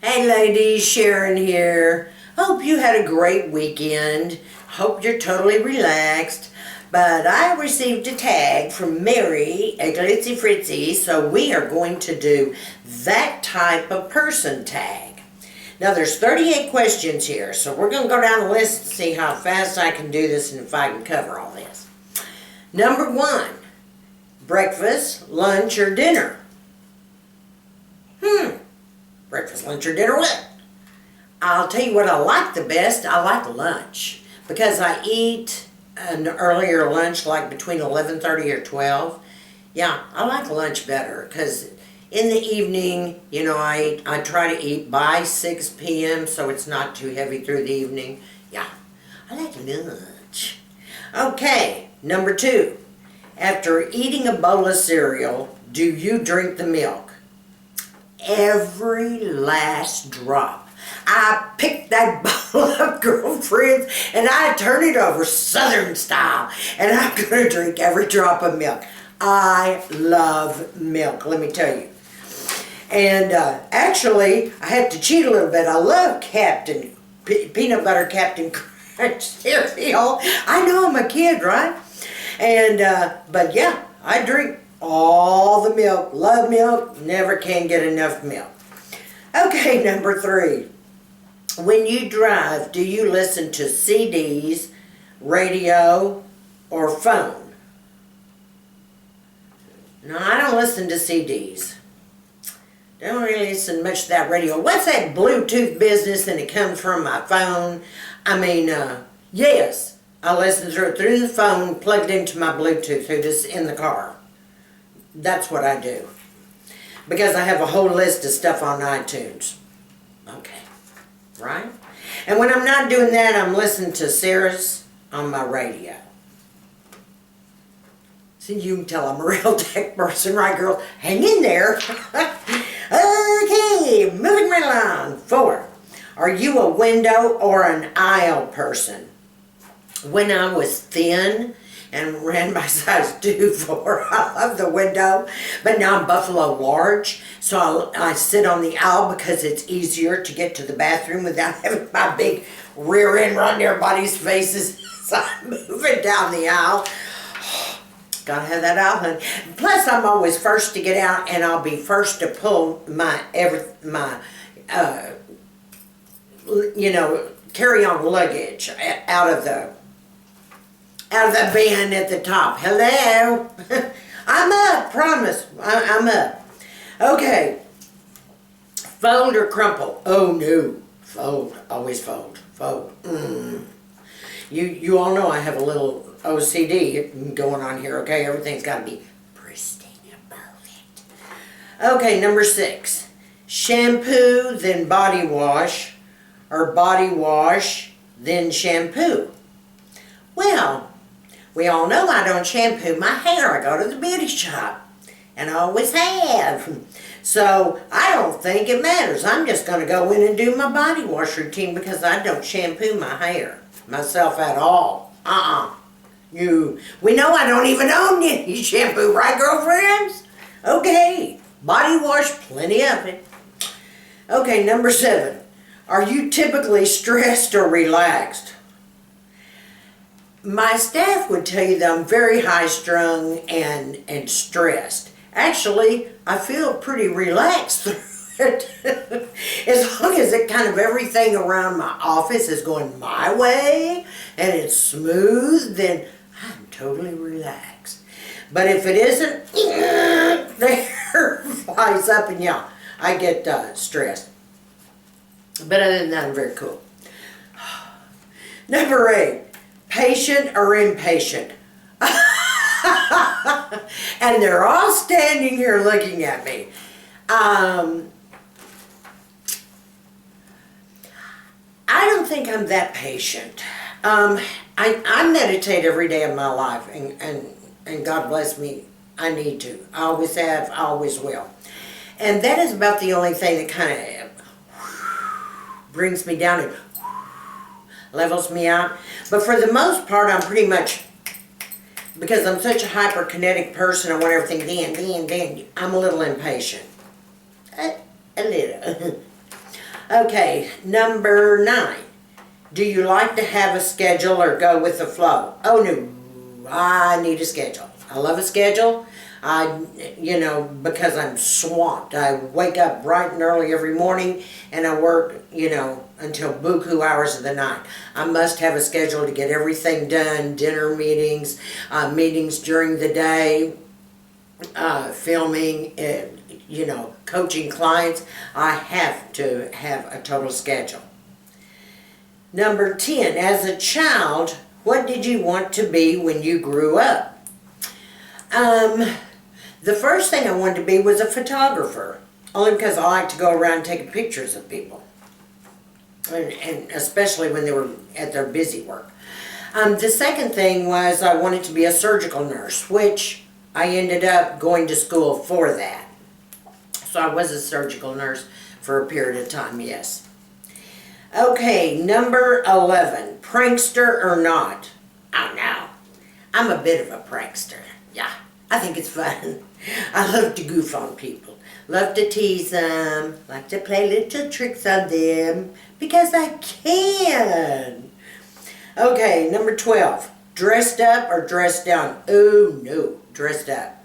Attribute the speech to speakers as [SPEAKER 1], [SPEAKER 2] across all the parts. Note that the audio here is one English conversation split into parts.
[SPEAKER 1] Hey ladies, Sharon here. Hope you had a great weekend. Hope you're totally relaxed. But I received a tag from Mary at Glitzy Fritzy, so we are going to do that type of person tag. Now there's 38 questions here, so we're going to go down the list and see how fast I can do this and if I can cover all this. Number 1, breakfast, lunch, or dinner? Breakfast, lunch, or dinner what? I'll tell you what I like the best. I like lunch because I eat an earlier lunch, like between 11:30 or 12. Yeah, I like lunch better because in the evening, you know, I try to eat by 6 p.m. so it's not too heavy through the evening. Yeah, I like lunch. Okay, number 2. After eating a bowl of cereal, do you drink the milk? Every last drop. I pick that bowl up, girlfriends, and I turn it over Southern style, and I'm going to drink every drop of milk. I love milk, let me tell you. And actually, I have to cheat a little bit. I love Captain Peanut Butter Captain Crunch cereal. I know I'm a kid, right? And, but yeah, I drink all the milk. Love milk, never can get enough milk. Okay, number 3. When you drive, do you listen to CDs, radio, or phone? No, I don't listen to CDs. Don't really listen much to that radio. What's that Bluetooth business and it comes from my phone? I mean, yes, I listen through the phone, plugged into my Bluetooth, just in the car. That's what I do. Because I have a whole list of stuff on iTunes. Okay. Right? And when I'm not doing that, I'm listening to Sarah's on my radio. See, you can tell I'm a real tech person, right, girl? Hang in there. Okay, moving right along. 4. Are you a window or an aisle person? When I was thin and ran my size 2-4, I love the window, but now I'm Buffalo large, so I sit on the aisle because it's easier to get to the bathroom without having my big rear end run everybody's faces. So I'm moving down the aisle. Gotta have that aisle, honey. Plus, I'm always first to get out, and I'll be first to pull my carry-on luggage out of the bin at the top. Hello? I'm up, promise. I'm up. Okay. Fold or crumple? Oh, no. Fold. Always fold. Fold. You all know I have a little OCD going on here, okay? Everything's got to be pristine and perfect. Okay, number 6. Shampoo, then body wash, or body wash, then shampoo? Well, we all know I don't shampoo my hair. I go to the beauty shop, and I always have. So I don't think it matters. I'm just going to go in and do my body wash routine because I don't shampoo my hair myself at all. We know I don't even own any shampoo, right, girlfriends? Okay, body wash, plenty of it. Okay, number 7. Are you typically stressed or relaxed? My staff would tell you that I'm very high-strung and stressed. Actually, I feel pretty relaxed through it. As long as it kind of everything around my office is going my way and it's smooth, then I'm totally relaxed. But if it isn't, the hair flies up and yeah, I get stressed. But other than that, I'm very cool. Number 8. Patient or impatient? And they're all standing here looking at me. I don't think I'm that patient. I meditate every day of my life, and God bless me, I need to. I always have, I always will. And that is about the only thing that kind of brings me down and levels me out. But for the most part, I'm pretty much, because I'm such a hyperkinetic person, I want everything then. I'm a little impatient. A little. Okay, number 9. Do you like to have a schedule or go with the flow? Oh no, I need a schedule. I love a schedule. Because I'm swamped. I wake up bright and early every morning and I work, until buku hours of the night. I must have a schedule to get everything done, dinner meetings, meetings during the day, filming, coaching clients. I have to have a total schedule. Number 10, as a child, what did you want to be when you grew up? The first thing I wanted to be was a photographer, only because I like to go around taking pictures of people, and especially when they were at their busy work. The second thing was I wanted to be a surgical nurse, which I ended up going to school for that. So I was a surgical nurse for a period of time, yes. Okay, number 11, prankster or not? Oh no, I'm a bit of a prankster, yeah. I think it's fun. I love to goof on people. Love to tease them. Like to play little tricks on them. Because I can. Okay, number 12. Dressed up or dressed down? Oh no, dressed up.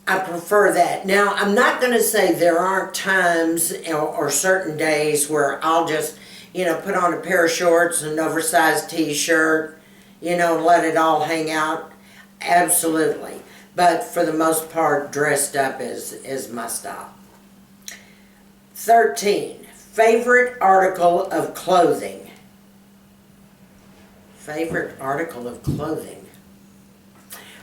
[SPEAKER 1] I prefer that. Now, I'm not going to say there aren't times or certain days where I'll just, put on a pair of shorts and an oversized t-shirt, and let it all hang out. Absolutely. But for the most part, dressed up is my style. 13. Favorite article of clothing. Favorite article of clothing.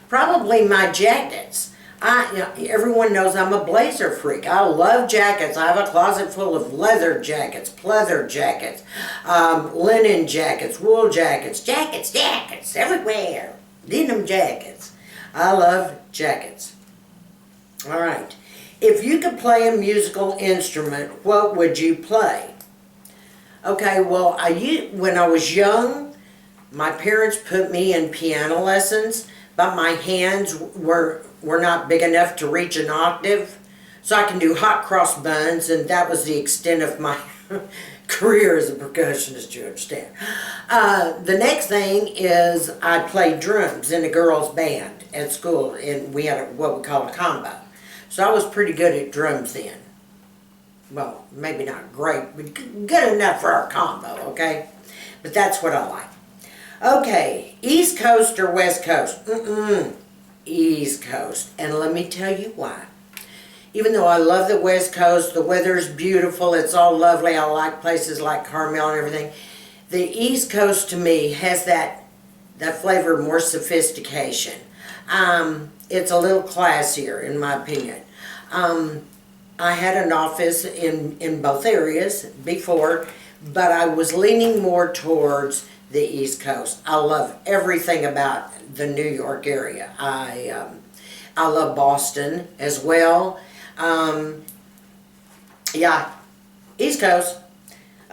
[SPEAKER 1] Probably my jackets. Everyone knows I'm a blazer freak. I love jackets. I have a closet full of leather jackets, pleather jackets, linen jackets, wool jackets, jackets everywhere. Denim jackets. I love jackets. All right. If you could play a musical instrument, what would you play? Okay, well, when I was young, my parents put me in piano lessons, but my hands were not big enough to reach an octave, so I can do hot cross buns, and that was the extent of my career as a percussionist, you understand. The next thing is I played drums in a girls' band at school, and we had what we call a combo. So I was pretty good at drums then. Well, maybe not great, but good enough for our combo, okay? But that's what I like. Okay, East Coast or West Coast? East Coast. And let me tell you why. Even though I love the West Coast, the weather's beautiful, it's all lovely, I like places like Carmel and everything. The East Coast to me has that flavor of more sophistication. It's a little classier in my opinion. I had an office in both areas before, but I was leaning more towards the East Coast. I love everything about the New York area. I love Boston as well. Yeah, East Coast.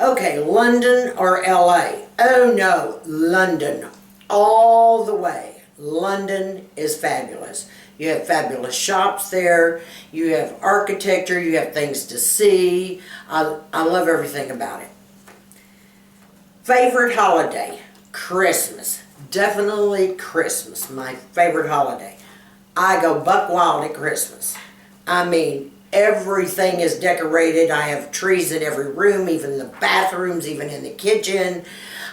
[SPEAKER 1] Okay, London or LA? Oh no, London. All the way. London is fabulous. You have fabulous shops there. You have architecture. You have things to see. I love everything about it. Favorite holiday? Christmas. Definitely Christmas. My favorite holiday. I go buck wild at Christmas. I mean, everything is decorated. I have trees in every room, even the bathrooms, even in the kitchen.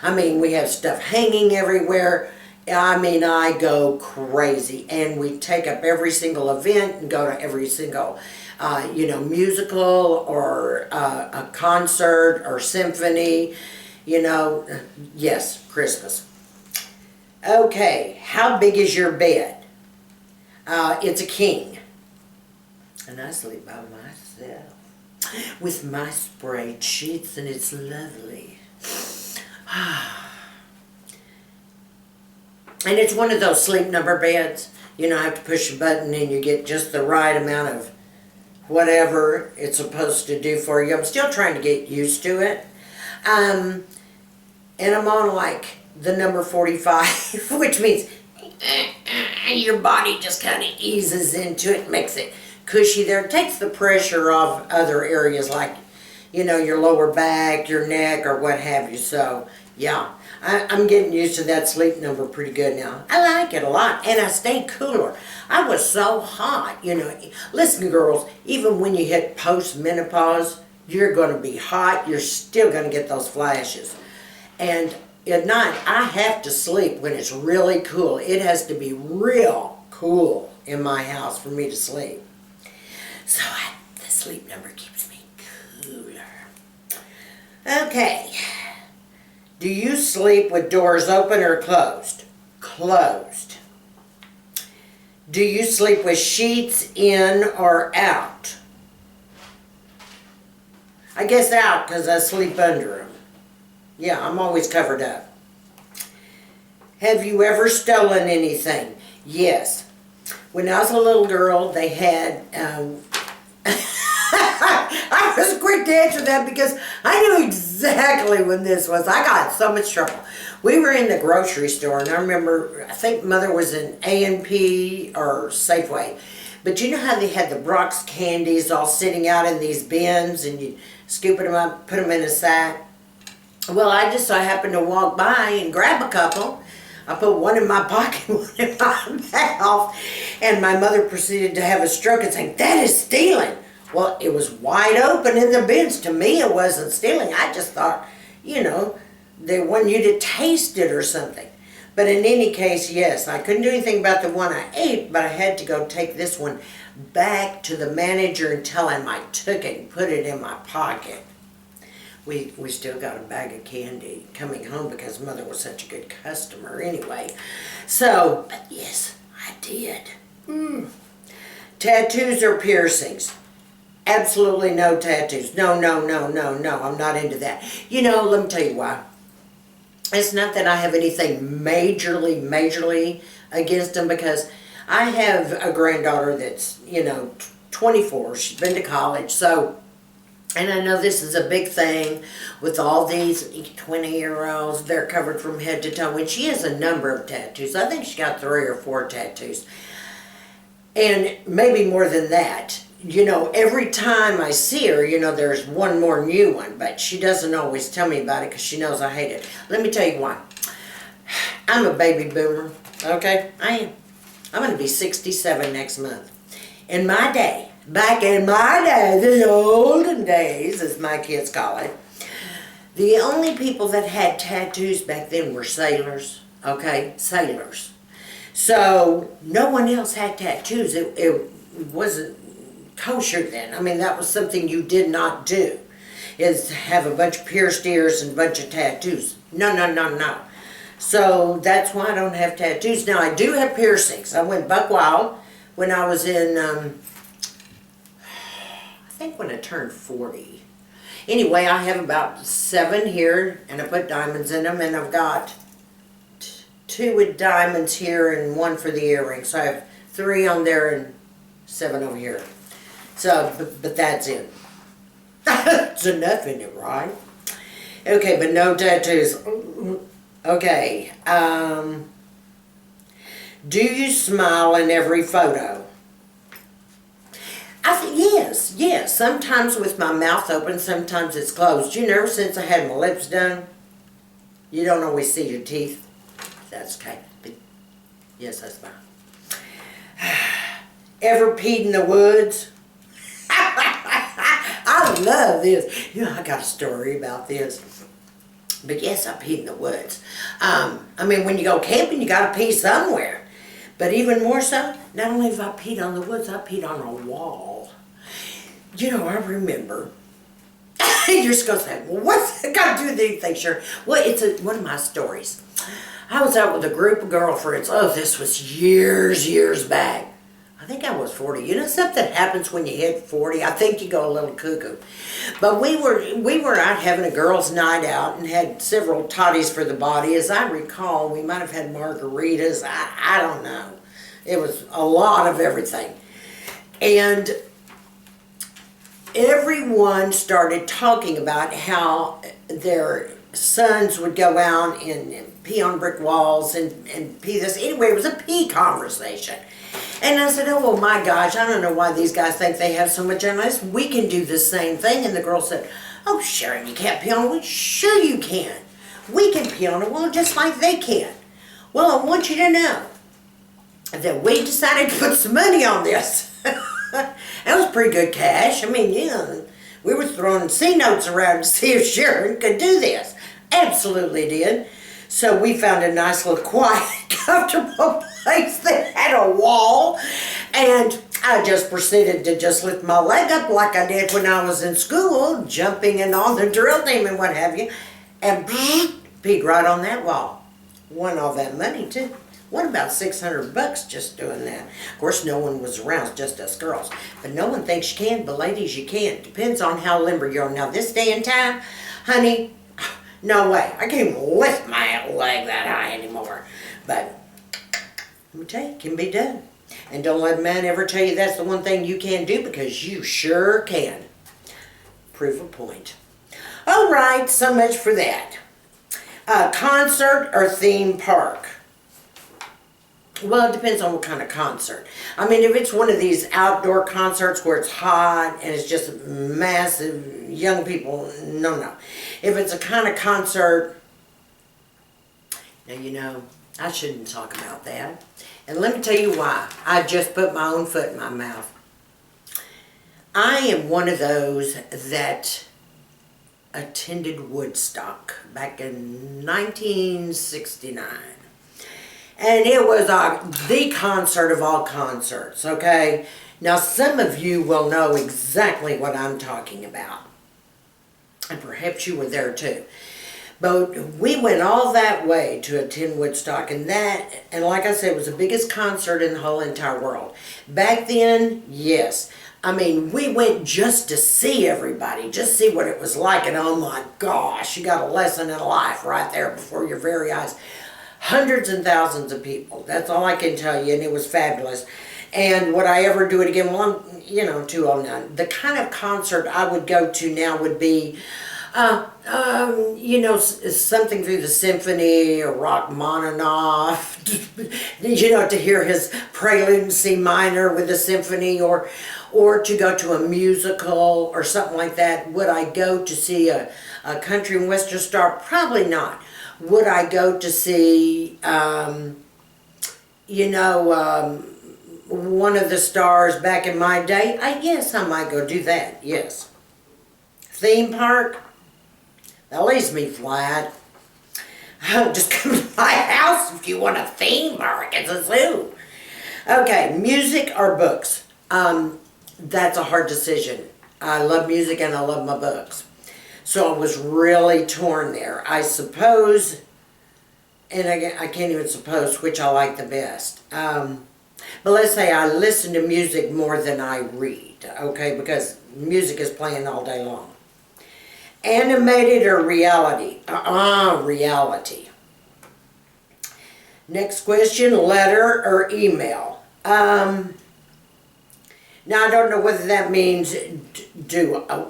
[SPEAKER 1] I mean, we have stuff hanging everywhere. I mean, I go crazy. And we take up every single event and go to every single, musical or a concert or symphony. Yes, Christmas. Okay, how big is your bed? It's a king. And I sleep by myself with my sprayed sheets, and it's lovely. And it's one of those sleep number beds. I have to push a button and you get just the right amount of whatever it's supposed to do for you. I'm still trying to get used to it. And I'm on like the number 45, which means your body just kind of eases into it, makes it cushy there. It takes the pressure off other areas like, you know, your lower back, your neck, or what have you. So, yeah, I'm getting used to that sleep number pretty good now. I like it a lot, and I stay cooler. I was so hot, you know. Listen, girls, even when you hit post-menopause, you're going to be hot. You're still going to get those flashes. And at night, I have to sleep when it's really cool. It has to be real cool in my house for me to sleep. So the sleep number keeps me cooler. Okay. Do you sleep with doors open or closed? Closed. Do you sleep with sheets in or out? I guess out because I sleep under them. Yeah, I'm always covered up. Have you ever stolen anything? Yes. When I was a little girl, they had... I was quick to answer that because I knew exactly when this was. I got so much trouble. We were in the grocery store, and I remember, I think Mother was in A&P or Safeway. But you know how they had the Brock's candies all sitting out in these bins, and you scoop them up, put them in a sack? Well, I just so happened to walk by and grab a couple. I put one in my pocket, one in my mouth, and my mother proceeded to have a stroke and saying, "That is stealing." Well, it was wide open in the bins. To me, it wasn't stealing. I just thought, you know, they wanted you to taste it or something. But in any case, yes, I couldn't do anything about the one I ate, but I had to go take this one back to the manager and tell him I took it and put it in my pocket. We still got a bag of candy coming home because Mother was such a good customer anyway. So, but yes, I did. Tattoos or piercings? Absolutely no tattoos. No, I'm not into that. You know, let me tell you why. It's not that I have anything majorly against them, because I have a granddaughter that's, you know, 24. She's been to college, so, and I know this is a big thing with all these 20-year-olds. They're covered from head to toe, and she has a number of tattoos. I think she got 3 or 4 tattoos, and maybe more than that. You know, every time I see her, you know, there's one more new one, but she doesn't always tell me about it because she knows I hate it. Let me tell you why. I'm a baby boomer, okay? I am. I'm going to be 67 next month. In my day, back in my day, the olden days, as my kids call it, the only people that had tattoos back then were sailors, okay? Sailors. So, no one else had tattoos. It wasn't kosher then. I mean, that was something you did not do, is have a bunch of pierced ears and a bunch of tattoos. No. So that's why I don't have tattoos. Now, I do have piercings. I went buck wild when I was in, I think when I turned 40. Anyway, I have about 7 here, and I put diamonds in them, and I've got 2 with diamonds here and 1 for the earrings. So I have 3 on there and 7 over here. So, but that's it. It's enough in it, right? Okay, but no tattoos. Okay. Do you smile in every photo? I think yes. Sometimes with my mouth open, sometimes it's closed. You know, since I had my lips done, you don't always see your teeth. That's okay. But yes, I smile. Ever peed in the woods? I love this. You know, I got a story about this. But yes, I peed in the woods. I mean, when you go camping, you got to pee somewhere. But even more so, not only have I peed on the woods, I peed on a wall. You know, I remember. You're just going to say, well, what's it got to do with anything? Sure. Well, it's one of my stories. I was out with a group of girlfriends. Oh, this was years back. I think I was 40. You know, something happens when you hit 40. I think you go a little cuckoo. But we were out having a girls' night out and had several toddies for the body. As I recall, we might have had margaritas. I don't know. It was a lot of everything. And everyone started talking about how their sons would go out and pee on brick walls and pee this. Anyway, it was a pee conversation. And I said, oh, well, my gosh, I don't know why these guys think they have so much on us. We can do the same thing. And the girl said, oh, Sharon, you can't pee on a wound. Sure you can. We can pee on a wound just like they can. Well, I want you to know that we decided to put some money on this. That was pretty good cash. I mean, yeah, we were throwing C-notes around to see if Sharon could do this. Absolutely did. So we found a nice little quiet, comfortable place that had a wall, and I just proceeded to just lift my leg up like I did when I was in school, jumping in on the drill team and what have you, and peed right on that wall. Won all that money too. Won about $600 just doing that. Of course, no one was around, just us girls. But no one thinks you can, but ladies, you can't. Depends on how limber you are. Now, this day and time, honey, no way. I can't even lift my leg that high anymore. But let me tell you, it can be done. And don't let a man ever tell you that's the one thing you can't do, because you sure can. Prove a point. All right, so much for that. Concert or theme park? Well, it depends on what kind of concert. I mean, if it's one of these outdoor concerts where it's hot and it's just massive young people, no. If it's a kind of concert, now you know, I shouldn't talk about that. And let me tell you why. I just put my own foot in my mouth. I am one of those that attended Woodstock back in 1969. And it was the concert of all concerts, okay? Now, some of you will know exactly what I'm talking about. And perhaps you were there too. But we went all that way to attend Woodstock. And like I said, it was the biggest concert in the whole entire world. Back then, yes. I mean, we went just to see everybody, just see what it was like. And oh my gosh, you got a lesson in life right there before your very eyes. Hundreds and thousands of people. That's all I can tell you, and it was fabulous. And would I ever do it again? Well, I'm, too old now. The kind of concert I would go to now would be, something through the symphony or Rachmaninoff, to hear his prelude in C minor with the symphony, or to go to a musical or something like that. Would I go to see a country and western star? Probably not. Would I go to see, one of the stars back in my day? Yes, I might go do that, yes. Theme park? That leaves me flat. Just come to my house if you want a theme park. It's a zoo. Okay, music or books? That's a hard decision. I love music and I love my books. So I was really torn there. I suppose, and I can't even suppose which I like the best. But let's say I listen to music more than I read, okay? Because music is playing all day long. Animated or reality? Reality. Next question, letter or email? Now, I don't know whether that means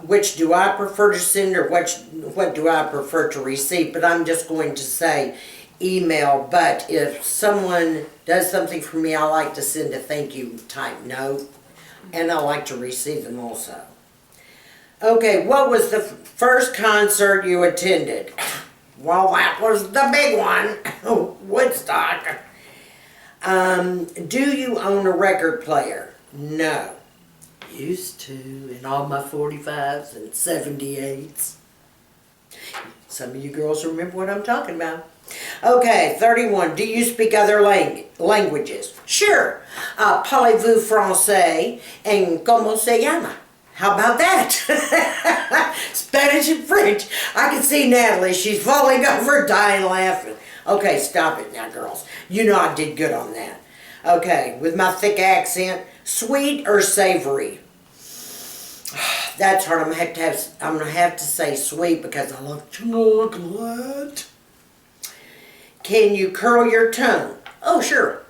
[SPEAKER 1] which do I prefer to send or what do I prefer to receive, but I'm just going to say email. But if someone does something for me, I like to send a thank you type note, and I like to receive them also. Okay, what was the first concert you attended? Well, that was the big one, Woodstock. Do you own a record player? No. Used to, in all my 45s and 78s. Some of you girls remember what I'm talking about. Okay, 31. Do you speak other languages? Sure. Parlez-vous français and comment se llama? How about that? Spanish and French. I can see Natalie. She's falling over, dying laughing. Okay, stop it now, girls. You know I did good on that. Okay, with my thick accent, sweet or savory? That's hard. I'm gonna have to say sweet because I love chocolate. Can you curl your tongue? Oh, sure.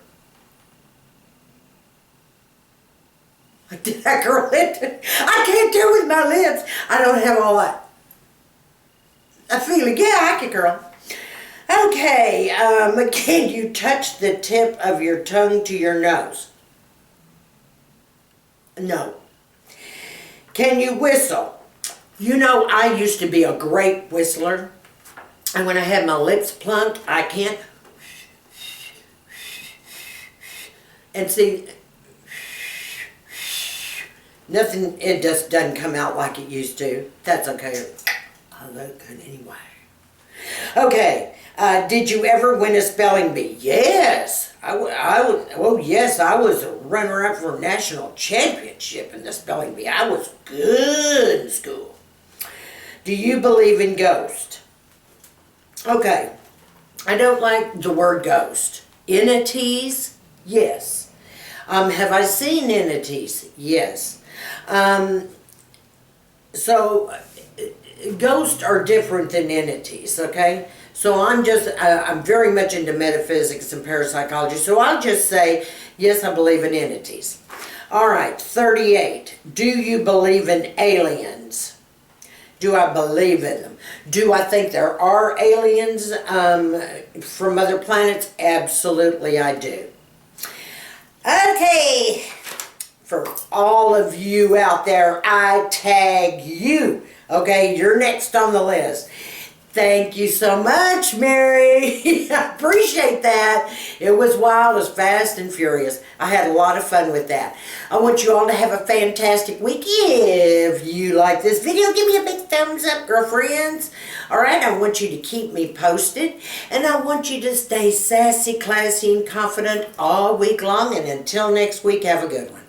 [SPEAKER 1] Did I curl it? I can't do with my lips. I don't have all that. I feel it. Yeah, I can curl. Okay, can you touch the tip of your tongue to your nose? No. Can you whistle? You know, I used to be a great whistler. And when I had my lips plugged, I can't. And see, nothing, it just doesn't come out like it used to. That's okay. I look good anyway. Okay, did you ever win a spelling bee? Yes. I was a runner-up for a national championship in the spelling bee. I was good in school. Do you believe in ghosts? Okay, I don't like the word ghost. Entities? Yes. Have I seen entities? Yes. So, ghosts are different than entities, okay? So I'm very much into metaphysics and parapsychology, so I'll just say, yes, I believe in entities. All right, 38. Do you believe in aliens? Do I believe in them? Do I think there are aliens from other planets? Absolutely, I do. Okay, for all of you out there, I tag you. Okay, you're next on the list. Thank you so much, Mary. I appreciate that. It was wild, it was fast and furious. I had a lot of fun with that. I want you all to have a fantastic week. If you like this video, give me a big thumbs up, girlfriends. Alright, I want you to keep me posted. And I want you to stay sassy, classy, and confident all week long. And until next week, have a good one.